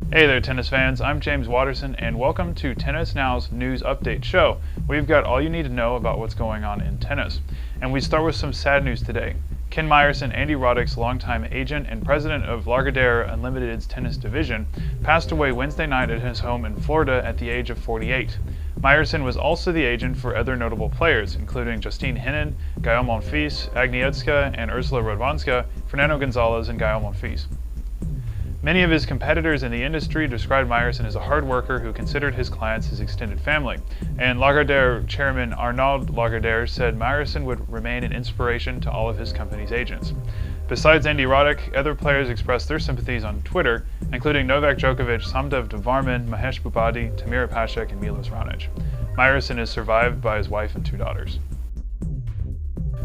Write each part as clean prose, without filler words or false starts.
Hey there tennis fans, I'm James Waterson and welcome to Tennis Now's News Update Show. We've got all you need to know about what's going on in tennis. And we start with some sad news today. Ken Meyerson, Andy Roddick's longtime agent and president of Lagardere Unlimited's tennis division, passed away Wednesday night at his home in Florida at the age of 48. Meyerson was also the agent for other notable players, including Justine Henin, Gael Monfils, Agnieszka and Ursula Radwanska, Fernando Gonzalez, and Gael Monfils. Many of his competitors in the industry described Meyerson as a hard worker who considered his clients his extended family, and Lagardere chairman Arnaud Lagardere said Meyerson would remain an inspiration to all of his company's agents. Besides Andy Roddick, other players expressed their sympathies on Twitter, including Novak Djokovic, Samdev Devarman, Mahesh Bhupathi, Tamira Pashek, and Milos Raonic. Meyerson is survived by his wife and 2 daughters.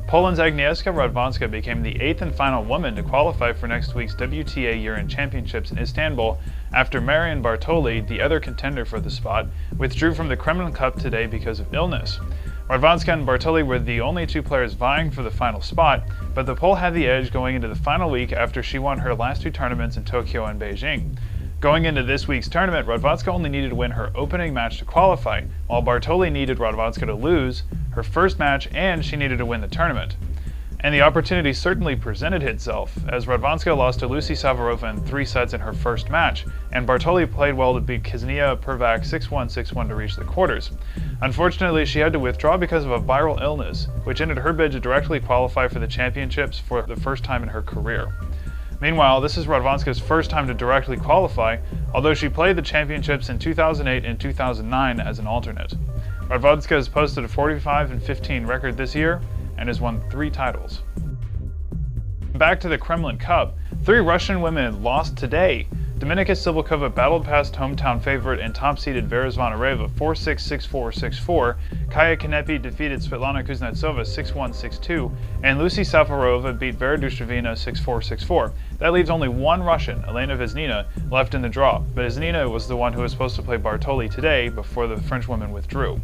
Poland's Agnieszka Radwanska became the 8th and final woman to qualify for next week's WTA Year-End Championships in Istanbul after Marion Bartoli, the other contender for the spot, withdrew from the Kremlin Cup today because of illness. Radwanska and Bartoli were the only 2 players vying for the final spot, but the Pole had the edge going into the final week after she won her last 2 tournaments in Tokyo and Beijing. Going into this week's tournament, Radwanska only needed to win her opening match to qualify, while Bartoli needed Radwanska to lose her first match and she needed to win the tournament. And the opportunity certainly presented itself, as Radwanska lost to Lucy Savarova in 3 sets in her first match, and Bartoli played well to beat Ksenia Pervak 6-1, 6-1 to reach the quarters. Unfortunately, she had to withdraw because of a viral illness, which ended her bid to directly qualify for the championships for the first time in her career. Meanwhile, this is Radwanska's first time to directly qualify, although she played the championships in 2008 and 2009 as an alternate. Radwanska has posted a 45-15 record this year and has won 3 titles. Back to the Kremlin Cup, 3 Russian women lost today. Dominika Sibylkova battled past hometown favorite and top-seeded Vera Zvonareva 4-6, 6-4, 6-4. Kaya Kanepi defeated Svetlana Kuznetsova 6-1, 6-2, and Lucy Safarova beat Vera Dushevina 6-4, 6-4. That leaves only 1 Russian, Elena Vesnina, left in the draw, but Vesnina was the one who was supposed to play Bartoli today before the French woman withdrew.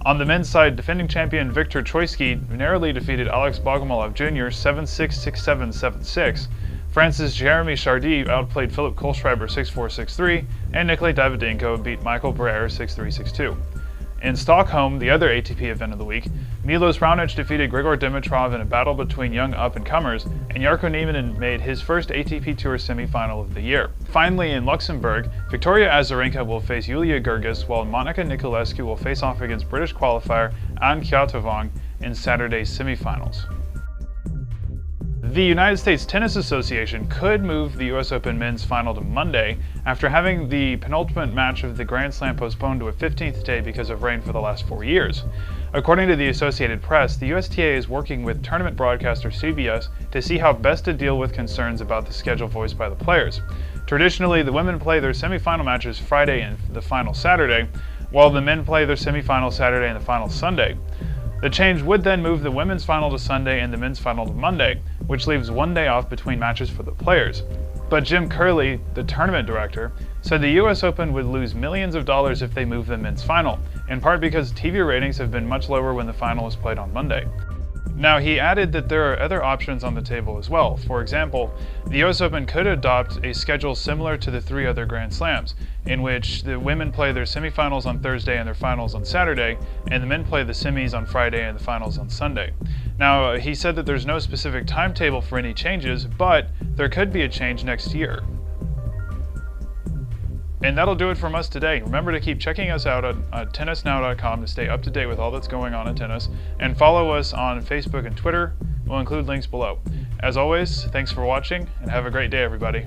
On the men's side, defending champion Viktor Troicki narrowly defeated Alex Bogomolov Jr. 7-6, 6-7, 7-6. France's Jeremy Chardy outplayed Philip Kohlschreiber 6-4, 6-3, and Nikolay Davydenko beat Michael Breyer 6-3, 6-2. In Stockholm, the other ATP event of the week, Milos Raonic defeated Grigor Dimitrov in a battle between young up-and-comers, and Jarko Nieminen made his first ATP Tour semi-final of the year. Finally, in Luxembourg, Victoria Azarenka will face Yulia Gergis, while Monica Niculescu will face off against British qualifier Anne Kjatovong in Saturday's semifinals. The United States Tennis Association could move the US Open men's final to Monday after having the penultimate match of the Grand Slam postponed to a 15th day because of rain for the last 4 years. According to the Associated Press, the USTA is working with tournament broadcaster CBS to see how best to deal with concerns about the schedule voiced by the players. Traditionally, the women play their semifinal matches Friday and the final Saturday, while the men play their semifinal Saturday and the final Sunday. The change would then move the women's final to Sunday and the men's final to Monday, which leaves 1 day off between matches for the players. But Jim Curley, the tournament director, said the US Open would lose millions of dollars if they move the men's final, in part because TV ratings have been much lower when the final is played on Monday. Now, he added that there are other options on the table as well. For example, the US Open could adopt a schedule similar to the 3 other Grand Slams, in which the women play their semifinals on Thursday and their finals on Saturday, and the men play the semis on Friday and the finals on Sunday. Now, he said that there's no specific timetable for any changes, but there could be a change next year. And that'll do it from us today. Remember to keep checking us out at tennisnow.com to stay up to date with all that's going on in tennis, and follow us on Facebook and Twitter. We'll include links below. As always, thanks for watching, and have a great day, everybody.